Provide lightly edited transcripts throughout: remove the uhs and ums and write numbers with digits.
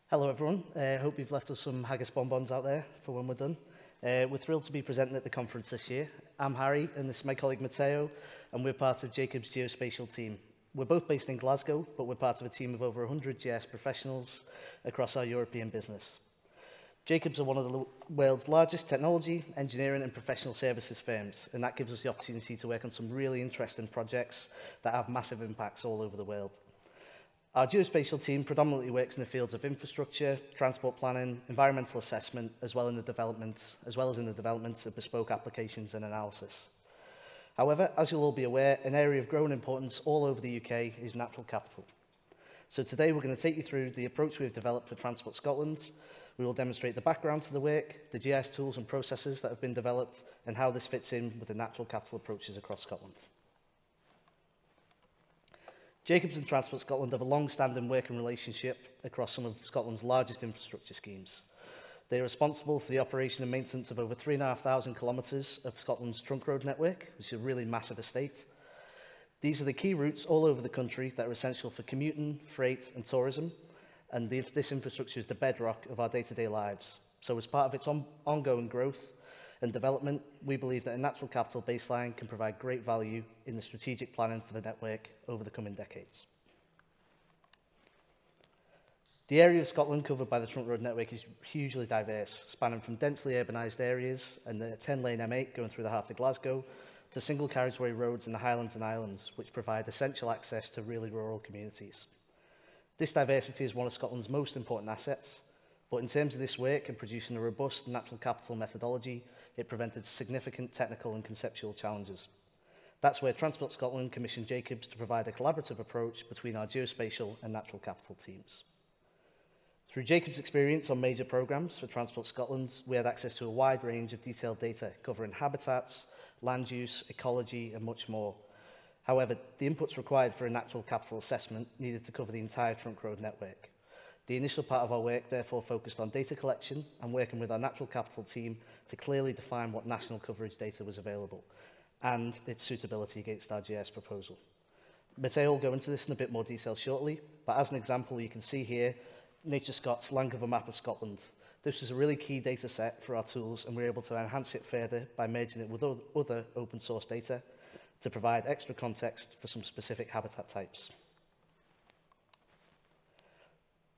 Hello everyone, hope you've left us some haggis bonbons out there for when we're done. We're thrilled to be presenting at the conference this year. I'm Harry and this is my colleague Matteo, and we're part of Jacob's Geospatial team. We're both based in Glasgow, but we're part of a team of over 100 GIS professionals across our European business. Jacobs are one of the world's largest technology, engineering and professional services firms, and that gives us the opportunity to work on some really interesting projects that have massive impacts all over the world. Our geospatial team predominantly works in the fields of infrastructure, transport planning, environmental assessment, as well as in the development of bespoke applications and analysis. However, as you'll all be aware, an area of growing importance all over the UK is natural capital. So today we're going to take you through the approach we've developed for Transport Scotland. We will demonstrate the background to the work, the GIS tools and processes that have been developed, and how this fits in with the natural capital approaches across Scotland. Jacobs and Transport Scotland have a long-standing working relationship across some of Scotland's largest infrastructure schemes. They are responsible for the operation and maintenance of over 3,500 kilometres of Scotland's trunk road network, which is a really massive estate. These are the key routes all over the country that are essential for commuting, freight and tourism, and this infrastructure is the bedrock of our day-to-day lives. So as part of its ongoing growth and development, we believe that a natural capital baseline can provide great value in the strategic planning for the network over the coming decades. The area of Scotland covered by the trunk road network is hugely diverse, spanning from densely urbanised areas and the 10-lane M8 going through the heart of Glasgow to single carriageway roads in the Highlands and Islands, which provide essential access to really rural communities. This diversity is one of Scotland's most important assets, but in terms of this work and producing a robust natural capital methodology, it presented significant technical and conceptual challenges. That's where Transport Scotland commissioned Jacobs to provide a collaborative approach between our geospatial and natural capital teams. Through Jacobs' experience on major programmes for Transport Scotland, we had access to a wide range of detailed data covering habitats, land use, ecology and much more. However, the inputs required for a natural capital assessment needed to cover the entire trunk road network. The initial part of our work therefore focused on data collection and working with our natural capital team to clearly define what national coverage data was available and its suitability against our GIS proposal. Matteo will go into this in a bit more detail shortly, but as an example, you can see here Nature Scott's Land Cover Map of Scotland. This is a really key data set for our tools, and we're able to enhance it further by merging it with other open source data to provide extra context for some specific habitat types.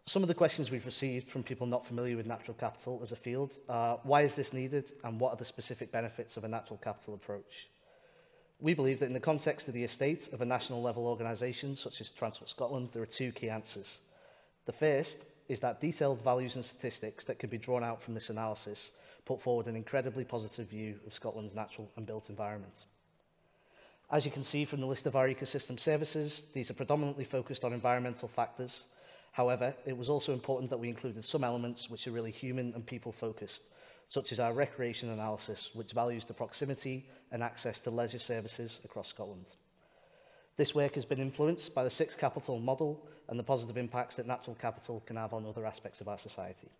Some of the questions we've received from people not familiar with natural capital as a field are, why is this needed and what are the specific benefits of a natural capital approach? We believe that in the context of the estate of a national level organisation such as Transport Scotland, there are two key answers. The first is that detailed values and statistics that can be drawn out from this analysis put forward an incredibly positive view of Scotland's natural and built environment. As you can see from the list of our ecosystem services, these are predominantly focused on environmental factors. However, it was also important that we included some elements which are really human and people-focused, such as our recreation analysis, which values the proximity and access to leisure services across Scotland. This work has been influenced by the 6 capital model and the positive impacts that natural capital can have on other aspects of our society.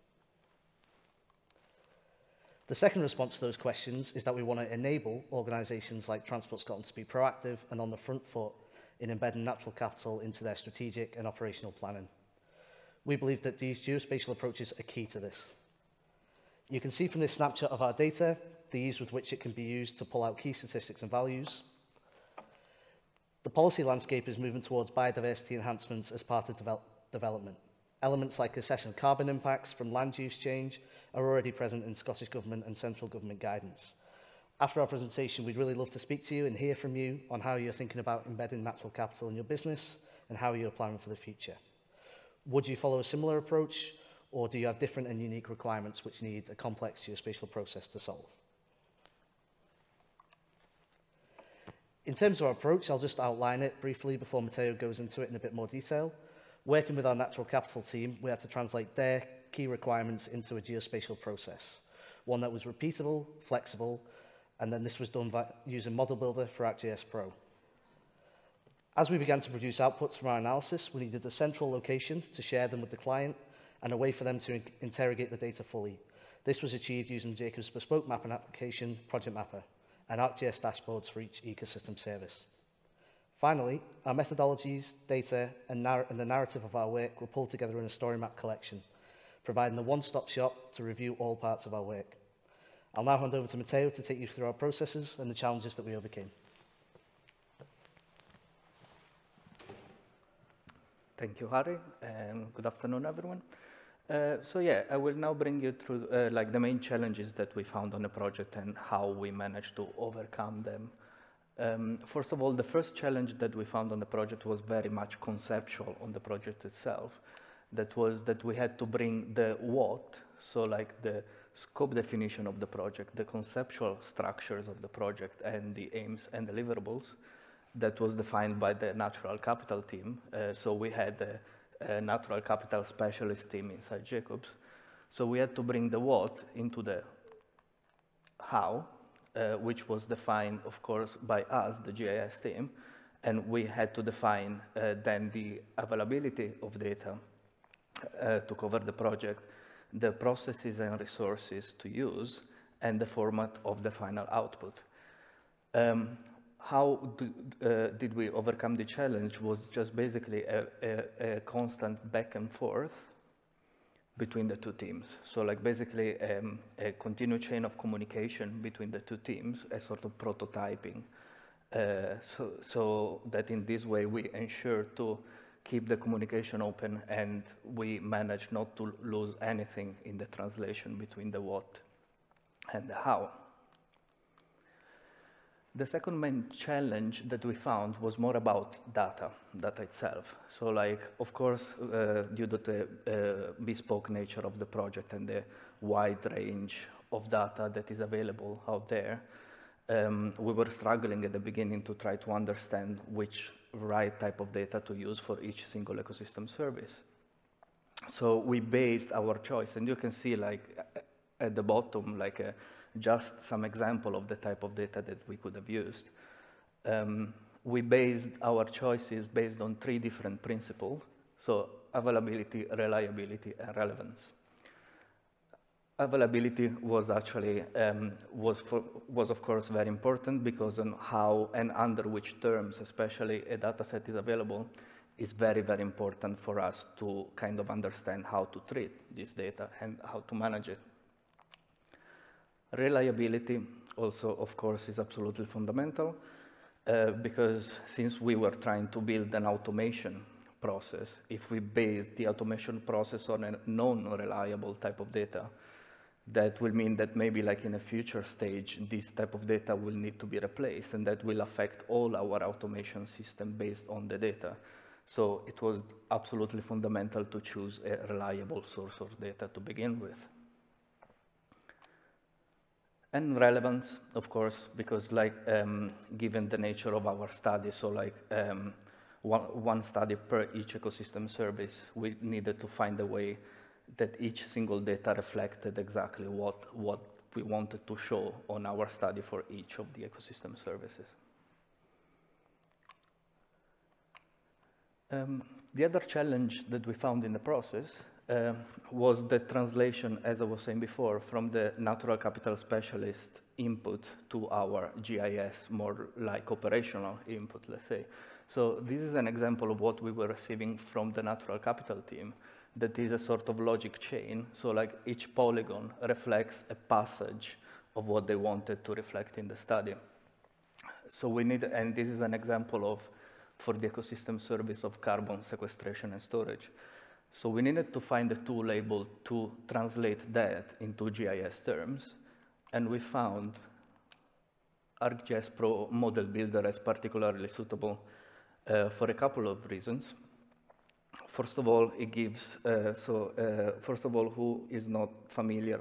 The second response to those questions is that we want to enable organisations like Transport Scotland to be proactive and on the front foot in embedding natural capital into their strategic and operational planning. We believe that these geospatial approaches are key to this. You can see from this snapshot of our data the ease with which it can be used to pull out key statistics and values. The policy landscape is moving towards biodiversity enhancements as part of development. Elements like assessing carbon impacts from land use change are already present in Scottish Government and central government guidance. After our presentation, we'd really love to speak to you and hear from you on how you're thinking about embedding natural capital in your business and how you're planning for the future. Would you follow a similar approach, or do you have different and unique requirements which need a complex geospatial process to solve? In terms of our approach, I'll just outline it briefly before Matteo goes into it in a bit more detail. Working with our natural capital team, we had to translate their key requirements into a geospatial process, one that was repeatable, flexible, and then this was done by using Model Builder for ArcGIS Pro. As we began to produce outputs from our analysis, we needed a central location to share them with the client and a way for them to interrogate the data fully. This was achieved using Jacobs' bespoke mapping application, Project Mapper, and ArcGIS dashboards for each ecosystem service. Finally, our methodologies, data, and the narrative of our work were pulled together in a story map collection. providing the one-stop shop to review all parts of our work. I'll now hand over to Matteo to take you through our processes and the challenges that we overcame. Thank you, Harry, and good afternoon, everyone. I will now bring you through like the main challenges that we found on the project and how we managed to overcome them. First of all, the first challenge that we found on the project was very much conceptual on the project itself. That was that we had to bring the what, so like the scope definition of the project, the conceptual structures of the project, and the aims and deliverables that was defined by the natural capital team. So we had a natural capital specialist team inside Jacobs. So we had to bring the what into the how, which was defined, of course, by us, the GIS team, and we had to define then the availability of data to cover the project, the processes and resources to use, and the format of the final output. How did we overcome the challenge was just basically a constant back and forth between the two teams. So like basically a continued chain of communication between the two teams, a sort of prototyping, so that in this way we ensure to keep the communication open and we manage not to lose anything in the translation between the what and the how. The second main challenge that we found was more about data itself. So like, of course, due to the bespoke nature of the project and the wide range of data that is available out there, we were struggling at the beginning to try to understand which right type of data to use for each single ecosystem service. So we based our choice, and you can see like at the bottom, like just some example of the type of data that we could have used. We based our choices based on 3 different principles, so availability, reliability, and relevance. Availability was actually, was of course very important because on how and under which terms, especially a data set is available, is very, very important for us to kind of understand how to treat this data and how to manage it. Reliability also, of course, is absolutely fundamental because since we were trying to build an automation process, if we base the automation process on a non-reliable type of data, that will mean that maybe like in a future stage, this type of data will need to be replaced, and that will affect all our automation system based on the data. So it was absolutely fundamental to choose a reliable source of data to begin with. And relevance, of course, because like given the nature of our study, so like one study per each ecosystem service, we needed to find a way that each single data reflected exactly what we wanted to show on our study for each of the ecosystem services. The other challenge that we found in the process was the translation, as I was saying before, from the natural capital specialist input to our GIS, more like operational input, let's say. So this is an example of what we were receiving from the natural capital team. That is a sort of logic chain. So like each polygon reflects a passage of what they wanted to reflect in the study. So we need, and this is an example of, for the ecosystem service of carbon sequestration and storage. So we needed to find a tool able to translate that into GIS terms. And we found ArcGIS Pro Model Builder as particularly suitable for a couple of reasons. First of all, it gives, first of all, who is not familiar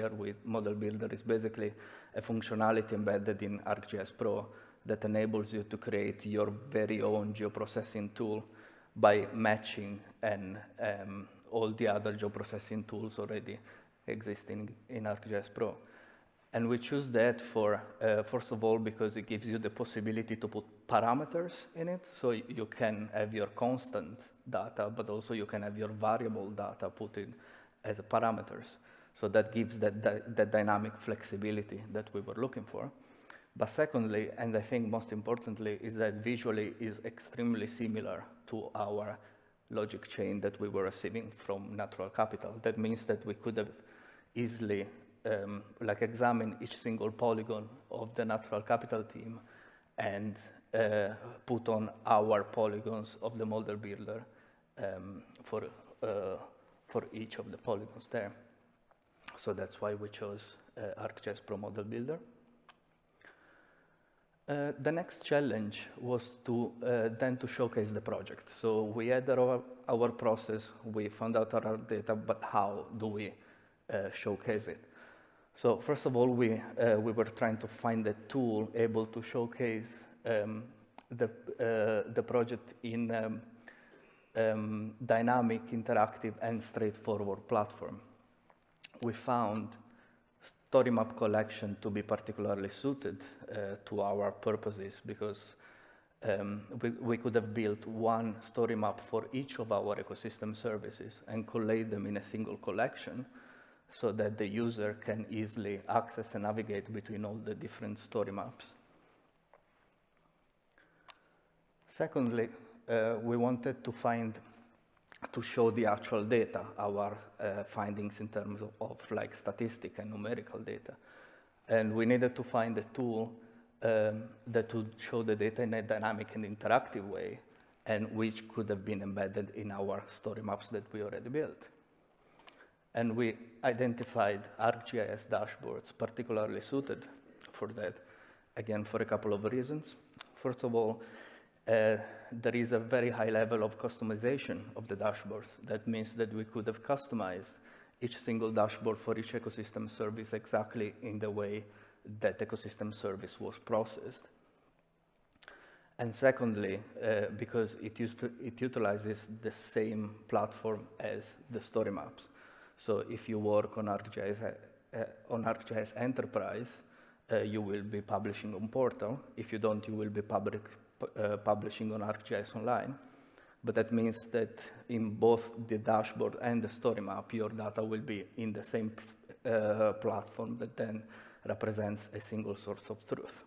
with Model Builder, is basically a functionality embedded in ArcGIS Pro that enables you to create your very own geoprocessing tool by matching and all the other geoprocessing tools already existing in ArcGIS Pro. And we choose that for, first of all, because it gives you the possibility to put parameters in it. So you can have your constant data, but also you can have your variable data put in as parameters. So that gives that dynamic flexibility that we were looking for. But secondly, and I think most importantly, is that visually is extremely similar to our logic chain that we were receiving from Natural Capital. That means that we could have easily examine each single polygon of the Natural Capital team and put on our polygons of the model builder for each of the polygons there. So that's why we chose ArcGIS Pro Model Builder. The next challenge was to then to showcase the project. So we had our process, we found out our data, but how do we showcase it? So first of all, we were trying to find a tool able to showcase the project in dynamic, interactive, and straightforward platform. We found Storymap collection to be particularly suited to our purposes because we could have built one story map for each of our ecosystem services and collate them in a single collection so that the user can easily access and navigate between all the different story maps. Secondly, we wanted to show the actual data, our findings in terms of like statistic and numerical data. And we needed to find a tool that would show the data in a dynamic and interactive way, and which could have been embedded in our story maps that we already built. And we identified ArcGIS dashboards particularly suited for that, again, for a couple of reasons. First of all, there is a very high level of customization of the dashboards. That means that we could have customized each single dashboard for each ecosystem service exactly in the way that ecosystem service was processed. And secondly, because it utilizes the same platform as the story maps. So if you work on ArcGIS Enterprise, you will be publishing on Portal. If you don't, you will be publishing on ArcGIS Online. But that means that in both the dashboard and the story map, your data will be in the same platform that then represents a single source of truth.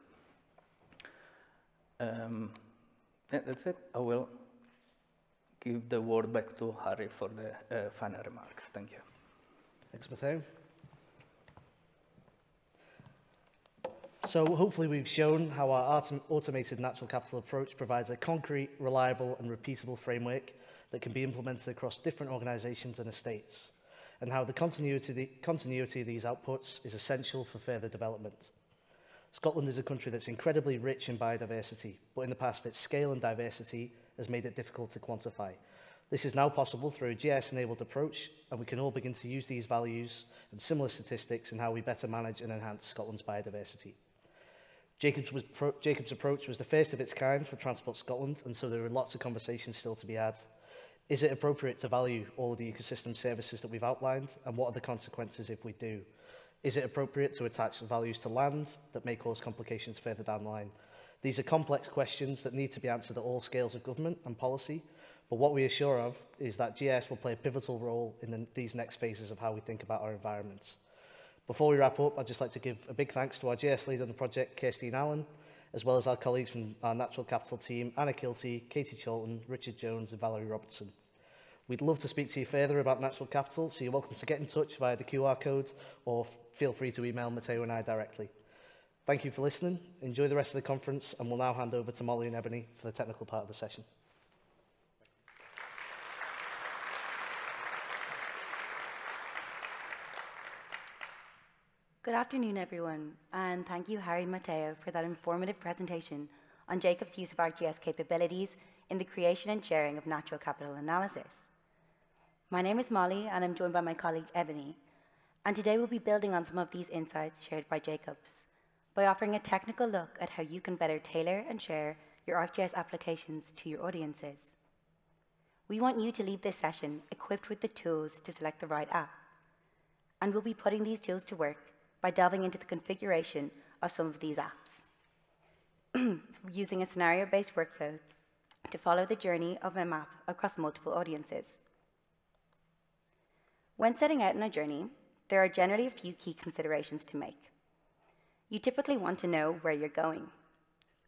Yeah, that's it. I will give the word back to Harry for the final remarks. Thank you. Thanks, Matteo. So hopefully we've shown how our automated natural capital approach provides a concrete, reliable and repeatable framework that can be implemented across different organisations and estates, and how the continuity of these outputs is essential for further development. Scotland is a country that's incredibly rich in biodiversity, but in the past its scale and diversity has made it difficult to quantify. This is now possible through a GIS-enabled approach, and we can all begin to use these values and similar statistics in how we better manage and enhance Scotland's biodiversity. Jacob's approach was the first of its kind for Transport Scotland, and so there are lots of conversations still to be had. Is it appropriate to value all of the ecosystem services that we've outlined, and what are the consequences if we do? Is it appropriate to attach values to land that may cause complications further down the line? These are complex questions that need to be answered at all scales of government and policy, but what we are sure of is that GIS will play a pivotal role in these next phases of how we think about our environments. Before we wrap up, I'd just like to give a big thanks to our GIS lead on the project, Kirstine Allen, as well as our colleagues from our Natural Capital team, Anna Kilty, Katie Cholton, Richard Jones and Valerie Robertson. We'd love to speak to you further about Natural Capital, so you're welcome to get in touch via the QR code or feel free to email Matteo and I directly. Thank you for listening, enjoy the rest of the conference, and we'll now hand over to Molly and Ebony for the technical part of the session. Good afternoon, everyone, and thank you, Harry and Matteo, for that informative presentation on Jacob's use of ArcGIS capabilities in the creation and sharing of natural capital analysis. My name is Molly, and I'm joined by my colleague, Ebony, and today we'll be building on some of these insights shared by Jacobs by offering a technical look at how you can better tailor and share your ArcGIS applications to your audiences. We want you to leave this session equipped with the tools to select the right app, and we'll be putting these tools to work by delving into the configuration of some of these apps, using a scenario-based workflow to follow the journey of a map across multiple audiences. When setting out on a journey, there are generally a few key considerations to make. You typically want to know where you're going,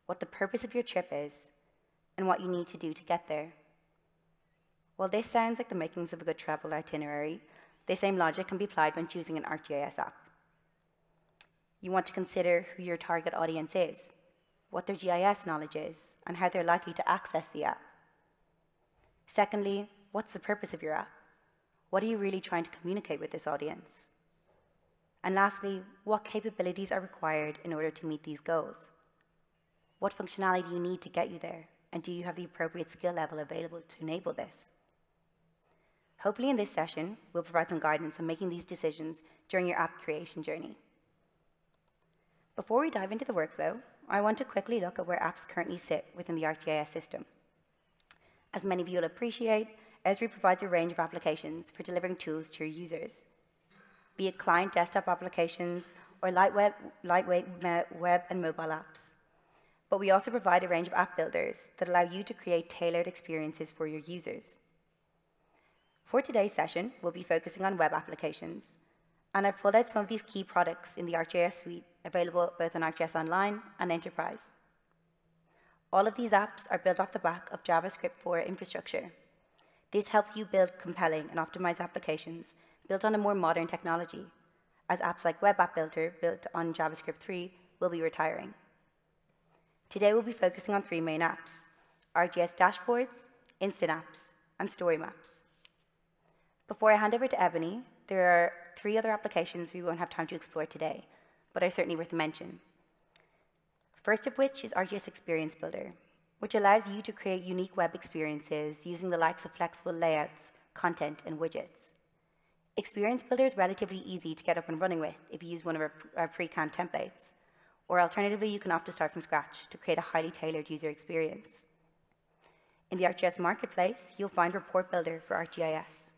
what the purpose of your trip is, and what you need to do to get there. While this sounds like the makings of a good travel itinerary, the same logic can be applied when choosing an ArcGIS app. You want to consider who your target audience is, what their GIS knowledge is, and how they're likely to access the app. Secondly, what's the purpose of your app? What are you really trying to communicate with this audience? And lastly, what capabilities are required in order to meet these goals? What functionality do you need to get you there? And do you have the appropriate skill level available to enable this? Hopefully in this session, we'll provide some guidance on making these decisions during your app creation journey. Before we dive into the workflow, I want to quickly look at where apps currently sit within the ArcGIS system. As many of you will appreciate, Esri provides a range of applications for delivering tools to your users, be it client desktop applications or lightweight web and mobile apps. But we also provide a range of app builders that allow you to create tailored experiences for your users. For today's session, we'll be focusing on web applications, and I've pulled out some of these key products in the ArcGIS suite, available both on ArcGIS Online and Enterprise. All of these apps are built off the back of JavaScript 4 infrastructure. This helps you build compelling and optimized applications built on a more modern technology, as apps like Web App Builder built on JavaScript 3 will be retiring. Today we'll be focusing on three main apps: ArcGIS Dashboards, Instant Apps, and Storymaps. Before I hand over to Ebony, there are three other applications we won't have time to explore today, but are certainly worth a mention. First of which is ArcGIS Experience Builder, which allows you to create unique web experiences using the likes of flexible layouts, content, and widgets. Experience Builder is relatively easy to get up and running with if you use one of our pre-canned templates, or alternatively, you can opt to start from scratch to create a highly tailored user experience. In the ArcGIS Marketplace, you'll find Report Builder for ArcGIS.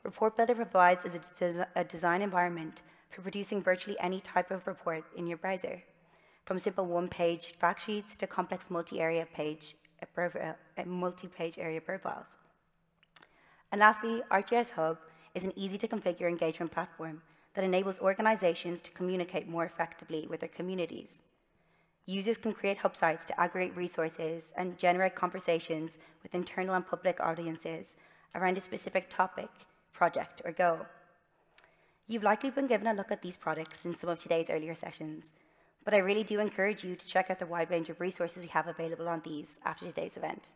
Report Builder provides a design environment for producing virtually any type of report in your browser, from simple one-page fact sheets to complex multi-page area profiles. And lastly, ArcGIS Hub is an easy-to-configure engagement platform that enables organizations to communicate more effectively with their communities. Users can create hub sites to aggregate resources and generate conversations with internal and public audiences around a specific topic, project, or goal. You've likely been given a look at these products in some of today's earlier sessions, but I really do encourage you to check out the wide range of resources we have available on these after today's event.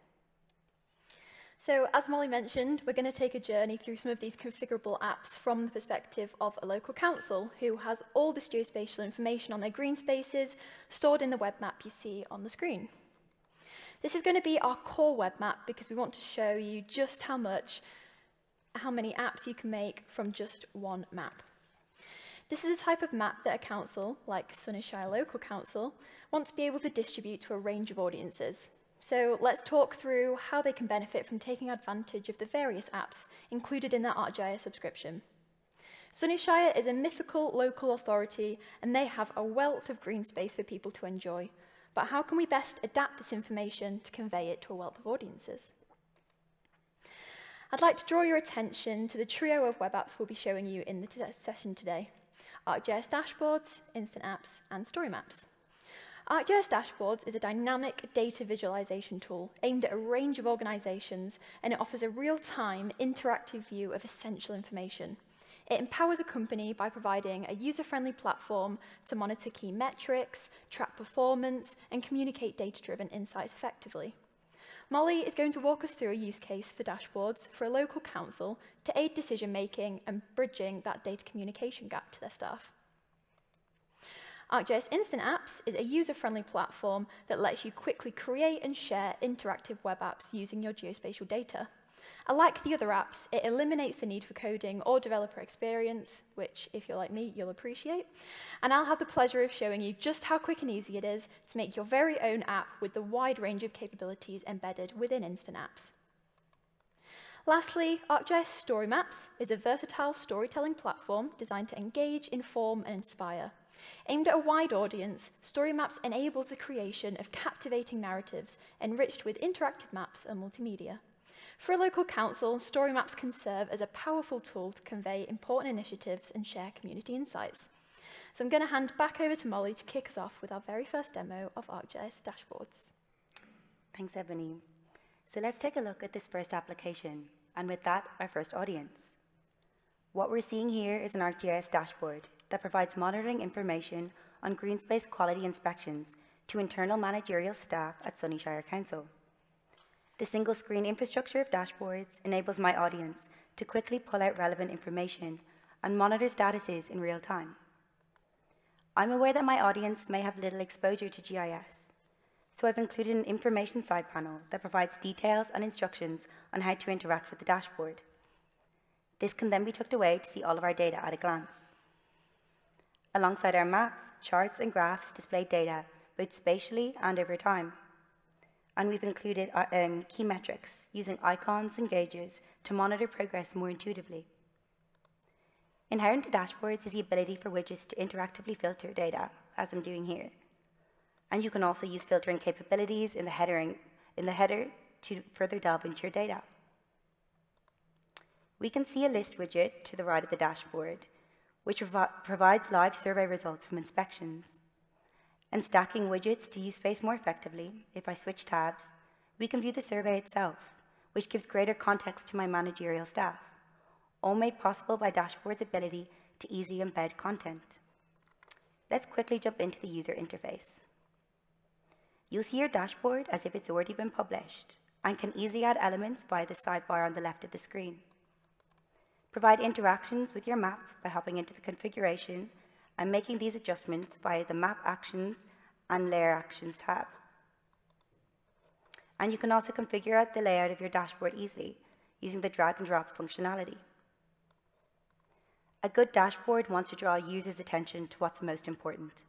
So, as Molly mentioned, we're going to take a journey through some of these configurable apps from the perspective of a local council who has all this geospatial information on their green spaces stored in the web map you see on the screen. This is going to be our core web map because we want to show you just how many apps you can make from just one map. This is a type of map that a council, like Sunnysshire Local Council, want to be able to distribute to a range of audiences. So let's talk through how they can benefit from taking advantage of the various apps included in their ArcGIS subscription. Sunnysshire is a mythical local authority and they have a wealth of green space for people to enjoy. But how can we best adapt this information to convey it to a wealth of audiences? I'd like to draw your attention to the trio of web apps we'll be showing you in the session today: ArcGIS Dashboards, Instant Apps, and Storymaps. ArcGIS Dashboards is a dynamic data visualization tool aimed at a range of organizations, and it offers a real-time, interactive view of essential information. It empowers a company by providing a user-friendly platform to monitor key metrics, track performance, and communicate data-driven insights effectively. Molly is going to walk us through a use case for dashboards for a local council to aid decision-making and bridging that data communication gap to their staff. ArcGIS Instant Apps is a user-friendly platform that lets you quickly create and share interactive web apps using your geospatial data. Unlike the other apps, it eliminates the need for coding or developer experience, which, if you're like me, you'll appreciate. And I'll have the pleasure of showing you just how quick and easy it is to make your very own app with the wide range of capabilities embedded within Instant Apps. Lastly, ArcGIS Storymaps is a versatile storytelling platform designed to engage, inform, and inspire. Aimed at a wide audience, Storymaps enables the creation of captivating narratives enriched with interactive maps and multimedia. For a local council, Storymaps can serve as a powerful tool to convey important initiatives and share community insights. So I'm going to hand back over to Molly to kick us off with our very first demo of ArcGIS Dashboards. Thanks, Ebony. So let's take a look at this first application, and with that, our first audience. What we're seeing here is an ArcGIS dashboard that provides monitoring information on green space quality inspections to internal managerial staff at Sunnyside Council. The single screen infrastructure of dashboards enables my audience to quickly pull out relevant information and monitor statuses in real time. I'm aware that my audience may have little exposure to GIS, so I've included an information side panel that provides details and instructions on how to interact with the dashboard. This can then be tucked away to see all of our data at a glance. Alongside our map, charts and graphs display data both spatially and over time. And we've included key metrics using icons and gauges to monitor progress more intuitively. Inherent to dashboards is the ability for widgets to interactively filter data, as I'm doing here. And you can also use filtering capabilities in the header to further delve into your data. We can see a list widget to the right of the dashboard, which provides live survey results from inspections. And stacking widgets to use space more effectively, if I switch tabs, we can view the survey itself, which gives greater context to my managerial staff, all made possible by dashboard's ability to easily embed content. Let's quickly jump into the user interface. You'll see your dashboard as if it's already been published and can easily add elements via the sidebar on the left of the screen. Provide interactions with your map by hopping into the configuration and making these adjustments via the Map Actions and Layer Actions tab. And you can also configure out the layout of your dashboard easily using the drag and drop functionality. A good dashboard wants to draw users' attention to what's most important.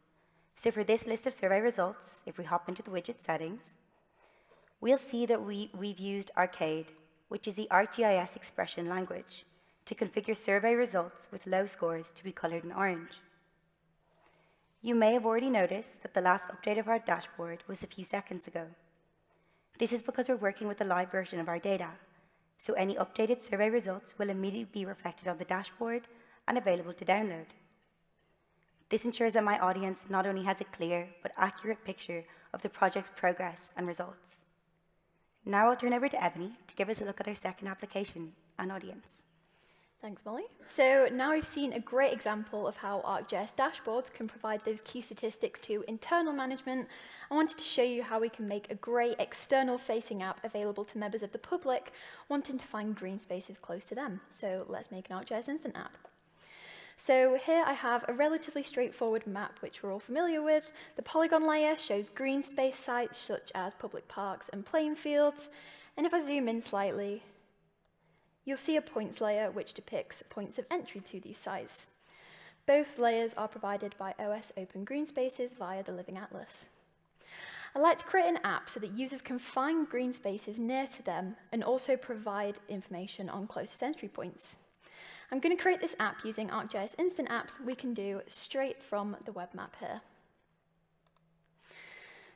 So for this list of survey results, if we hop into the widget settings, we'll see that we've used Arcade, which is the ArcGIS expression language, to configure survey results with low scores to be colored in orange. You may have already noticed that the last update of our dashboard was a few seconds ago. This is because we're working with the live version of our data, so any updated survey results will immediately be reflected on the dashboard and available to download. This ensures that my audience not only has a clear but accurate picture of the project's progress and results. Now I'll turn over to Ebony to give us a look at our second application and audience. Thanks, Molly. So now we've seen a great example of how ArcGIS dashboards can provide those key statistics to internal management. I wanted to show you how we can make a great external-facing app available to members of the public wanting to find green spaces close to them. So let's make an ArcGIS Instant app. So here I have a relatively straightforward map, which we're all familiar with. The polygon layer shows green space sites such as public parks and playing fields. And if I zoom in slightly, you'll see a points layer which depicts points of entry to these sites. Both layers are provided by OS Open Green Spaces via the Living Atlas. I'd like to create an app so that users can find green spaces near to them and also provide information on closest entry points. I'm going to create this app using ArcGIS Instant Apps we can do straight from the web map here.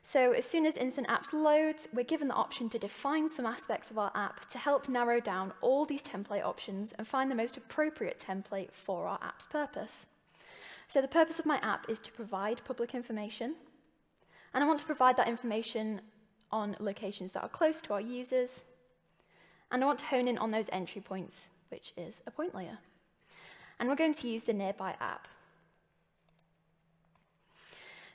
So as soon as Instant Apps loads, we're given the option to define some aspects of our app to help narrow down all these template options and find the most appropriate template for our app's purpose. So the purpose of my app is to provide public information, and I want to provide that information on locations that are close to our users, and I want to hone in on those entry points, which is a point layer. And we're going to use the Nearby app.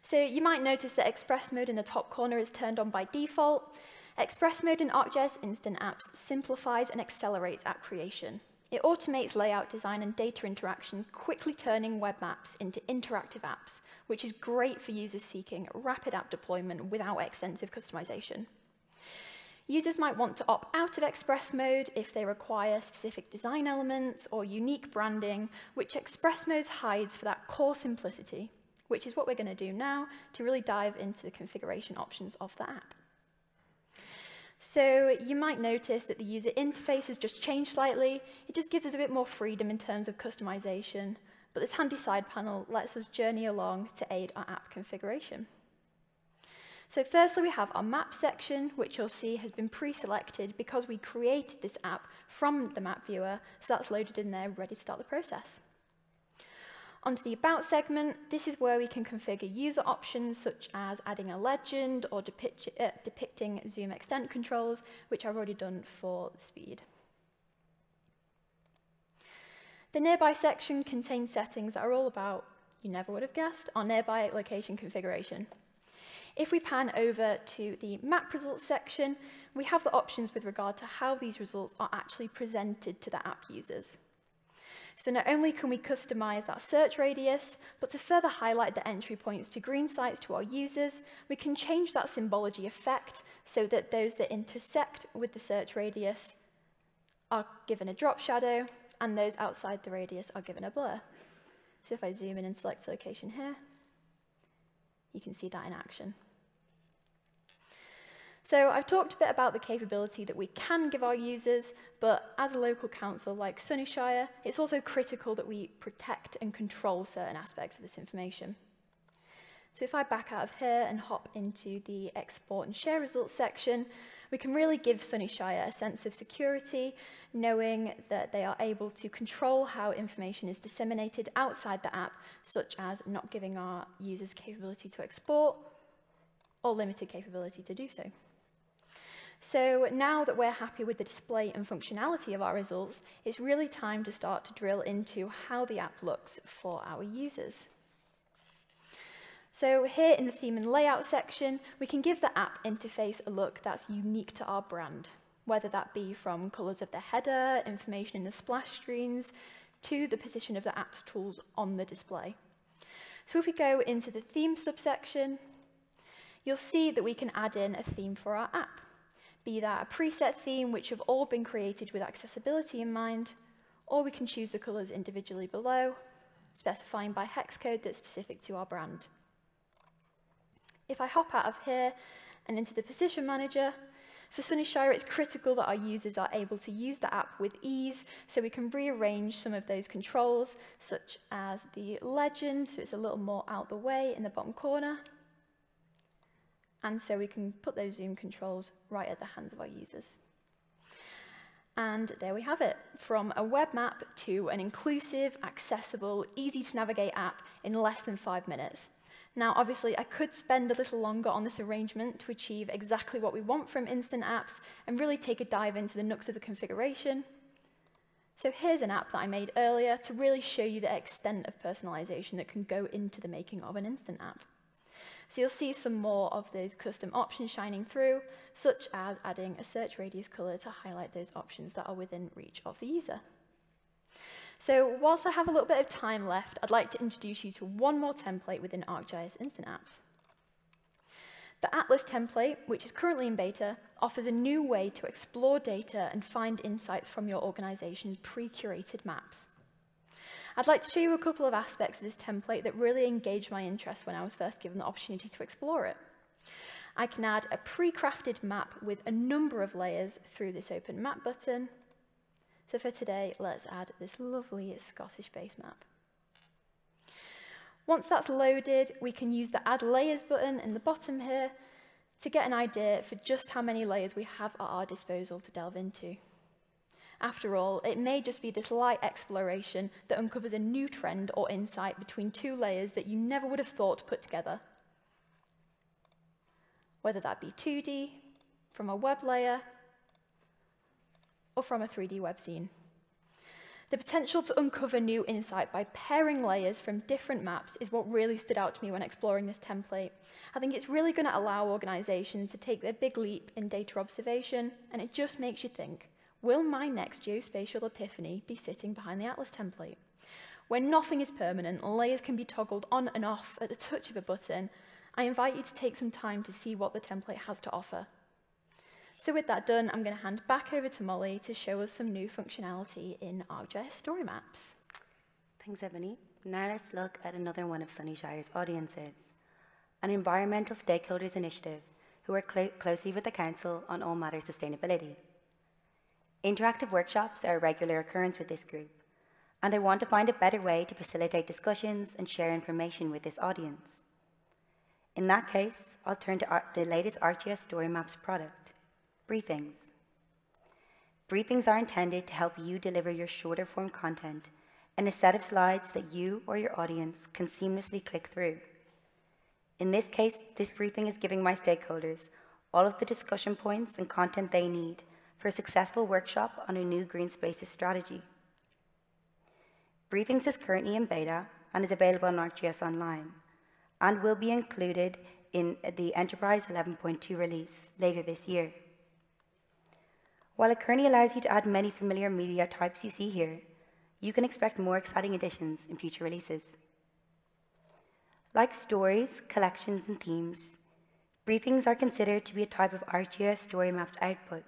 So you might notice that Express Mode in the top corner is turned on by default. Express Mode in ArcGIS Instant Apps simplifies and accelerates app creation. It automates layout design and data interactions, quickly turning web maps into interactive apps, which is great for users seeking rapid app deployment without extensive customization. Users might want to opt out of Express Mode if they require specific design elements or unique branding, which Express Mode hides for that core simplicity, which is what we're going to do now to really dive into the configuration options of the app. So you might notice that the user interface has just changed slightly. It just gives us a bit more freedom in terms of customization, but this handy side panel lets us journey along to aid our app configuration. So firstly, we have our map section, which you'll see has been pre-selected because we created this app from the map viewer, so that's loaded in there, ready to start the process. Onto the About segment, this is where we can configure user options such as adding a legend or depicting zoom extent controls, which I've already done for the speed. The nearby section contains settings that are all about, you never would have guessed, our nearby location configuration. If we pan over to the map results section, we have the options with regard to how these results are actually presented to the app users. So not only can we customize that search radius, but to further highlight the entry points to green sites to our users, we can change that symbology effect so that those that intersect with the search radius are given a drop shadow, and those outside the radius are given a blur. So if I zoom in and select location here, you can see that in action. So I've talked a bit about the capability that we can give our users, but as a local council like Sunnyshire, it's also critical that we protect and control certain aspects of this information. So if I back out of here and hop into the export and share results section, we can really give Sunnyshire a sense of security, knowing that they are able to control how information is disseminated outside the app, such as not giving our users capability to export or limited capability to do so. So now that we're happy with the display and functionality of our results, it's really time to start to drill into how the app looks for our users. So here in the theme and layout section, we can give the app interface a look that's unique to our brand, whether that be from colors of the header, information in the splash screens, to the position of the app's tools on the display. So if we go into the theme subsection, you'll see that we can add in a theme for our app, be that a preset theme which have all been created with accessibility in mind, or we can choose the colors individually below, specifying by hex code that's specific to our brand. If I hop out of here and into the position manager, for Sunnyshire, it's critical that our users are able to use the app with ease, so we can rearrange some of those controls, such as the legend, so it's a little more out the way in the bottom corner. And so we can put those zoom controls right at the hands of our users. And there we have it, from a web map to an inclusive, accessible, easy to navigate app in less than 5 minutes. Now, obviously, I could spend a little longer on this arrangement to achieve exactly what we want from instant apps and really take a dive into the nooks of the configuration. So here's an app that I made earlier to really show you the extent of personalization that can go into the making of an instant app. So you'll see some more of those custom options shining through, such as adding a search radius color to highlight those options that are within reach of the user. So whilst I have a little bit of time left, I'd like to introduce you to one more template within ArcGIS Instant Apps. The Atlas template, which is currently in beta, offers a new way to explore data and find insights from your organization's pre-curated maps. I'd like to show you a couple of aspects of this template that really engaged my interest when I was first given the opportunity to explore it. I can add a pre-crafted map with a number of layers through this Open Map button. So for today, let's add this lovely Scottish base map. Once that's loaded, we can use the Add Layers button in the bottom here to get an idea for just how many layers we have at our disposal to delve into. After all, it may just be this light exploration that uncovers a new trend or insight between two layers that you never would have thought to put together. Whether that be 2D, from a web layer, or from a 3D web scene. The potential to uncover new insight by pairing layers from different maps is what really stood out to me when exploring this template. I think it's really going to allow organizations to take their big leap in data observation, and it just makes you think, will my next geospatial epiphany be sitting behind the Atlas template? Where nothing is permanent, layers can be toggled on and off at the touch of a button, I invite you to take some time to see what the template has to offer. So with that done, I'm going to hand back over to Molly to show us some new functionality in ArcGIS Storymaps. Thanks, Ebony. Now let's look at another one of Sunnyshire's audiences, an environmental stakeholders initiative who work closely with the Council on all matters sustainability. Interactive workshops are a regular occurrence with this group, and I want to find a better way to facilitate discussions and share information with this audience. In that case, I'll turn to the latest ArcGIS Storymaps product, briefings. Briefings are intended to help you deliver your shorter form content in a set of slides that you or your audience can seamlessly click through. In this case, this briefing is giving my stakeholders all of the discussion points and content they need for a successful workshop on a new green spaces strategy. Briefings is currently in beta and is available on ArcGIS Online, and will be included in the Enterprise 11.2 release later this year. While it currently allows you to add many familiar media types you see here, you can expect more exciting additions in future releases. Like stories, collections, and themes, briefings are considered to be a type of ArcGIS Storymaps output,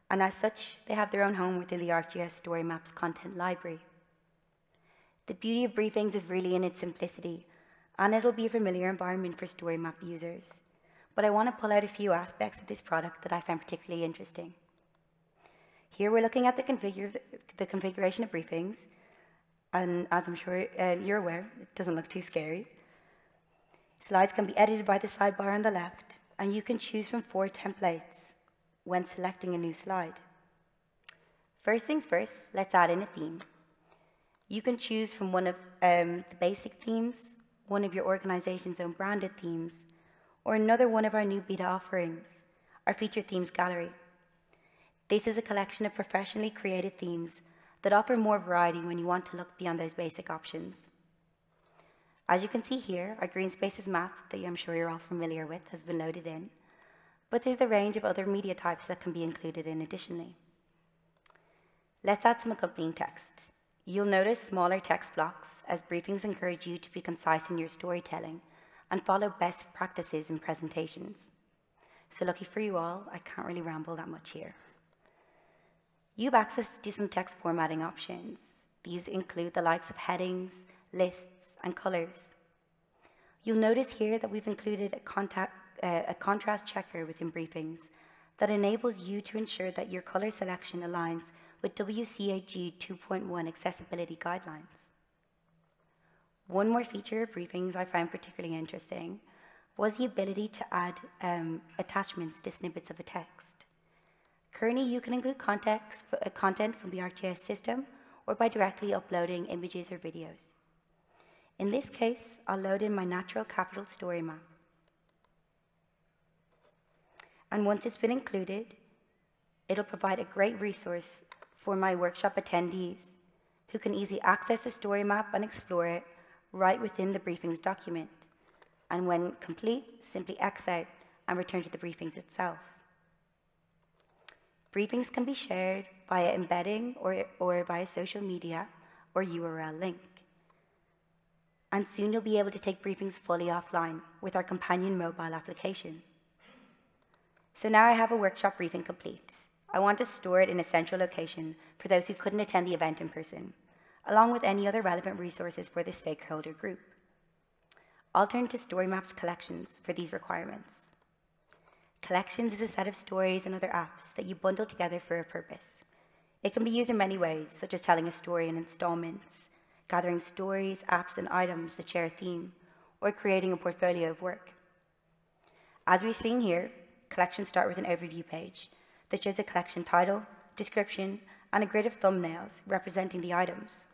and as such, they have their own home within the ArcGIS Storymaps content library. The beauty of briefings is really in its simplicity, and it'll be a familiar environment for Storymap users. But I want to pull out a few aspects of this product that I find particularly interesting. Here we're looking at the configuration of briefings, and as I'm sure you're aware, it doesn't look too scary. Slides can be edited by the sidebar on the left, and you can choose from 4 templates when selecting a new slide. First things first, let's add in a theme. You can choose from one of the basic themes, one of your organization's own branded themes, or another one of our new beta offerings, our featured themes gallery. This is a collection of professionally created themes that offer more variety when you want to look beyond those basic options. As you can see here, our green spaces map that I'm sure you're all familiar with has been loaded in, but there's the range of other media types that can be included in additionally. Let's add some accompanying text. You'll notice smaller text blocks as briefings encourage you to be concise in your storytelling and follow best practices in presentations. So lucky for you all, I can't really ramble that much here. You have access to some text formatting options. These include the likes of headings, lists, and colors. You'll notice here that we've included a contrast checker within briefings that enables you to ensure that your color selection aligns with WCAG 2.1 accessibility guidelines. One more feature of briefings I found particularly interesting was the ability to add attachments to snippets of a text. Currently, you can include content from the ArcGIS system or by directly uploading images or videos. In this case, I'll load in my natural capital story map. And once it's been included, it'll provide a great resource for my workshop attendees who can easily access the story map and explore it right within the briefings document. And when complete, simply X out and return to the briefings itself. Briefings can be shared via embedding or via social media or URL link. And soon you'll be able to take briefings fully offline with our companion mobile application. So now I have a workshop briefing complete. I want to store it in a central location for those who couldn't attend the event in person, along with any other relevant resources for the stakeholder group. I'll turn to Storymaps collections for these requirements. Collections is a set of stories and other apps that you bundle together for a purpose. It can be used in many ways, such as telling a story in installments, gathering stories, apps, and items that share a theme, or creating a portfolio of work. As we've seen here, collections start with an overview page that shows a collection title, description, and a grid of thumbnails representing the items.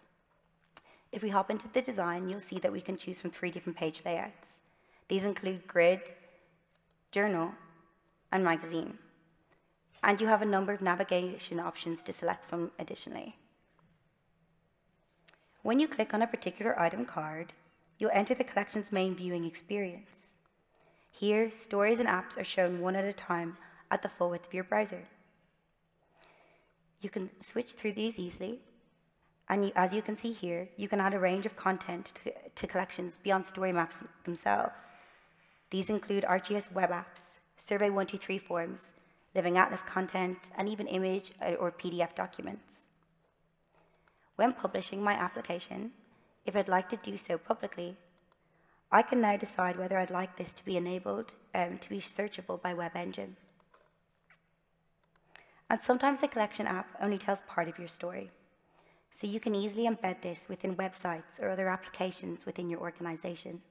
If we hop into the design, you'll see that we can choose from 3 different page layouts. These include grid, journal, and magazine. And you have a number of navigation options to select from additionally. When you click on a particular item card, you'll enter the collection's main viewing experience. Here, stories and apps are shown one at a time at the full width of your browser. You can switch through these easily, and as you can see here, you can add a range of content to collections beyond story maps themselves. These include ArcGIS web apps, Survey 123 forms, Living Atlas content, and even image or PDF documents. When publishing my application, if I'd like to do so publicly, I can now decide whether I'd like this to be enabled to be searchable by Web Engine. And sometimes the collection app only tells part of your story, so you can easily embed this within websites or other applications within your organization.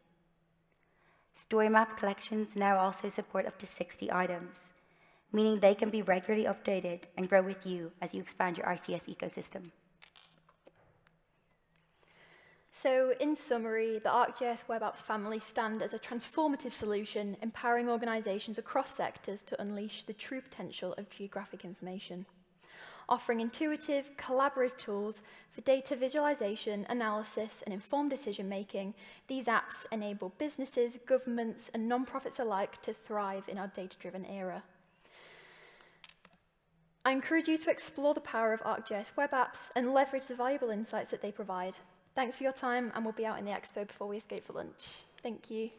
Storymap collections now also support up to 60 items, meaning they can be regularly updated and grow with you as you expand your ArcGIS ecosystem. So, in summary, the ArcGIS Web Apps family stand as a transformative solution, empowering organizations across sectors to unleash the true potential of geographic information. offering intuitive, collaborative tools for data visualization, analysis, and informed decision-making. These apps enable businesses, governments, and non-profits alike to thrive in our data-driven era. I encourage you to explore the power of ArcGIS web apps and leverage the valuable insights that they provide. Thanks for your time, and we'll be out in the expo before we escape for lunch. Thank you.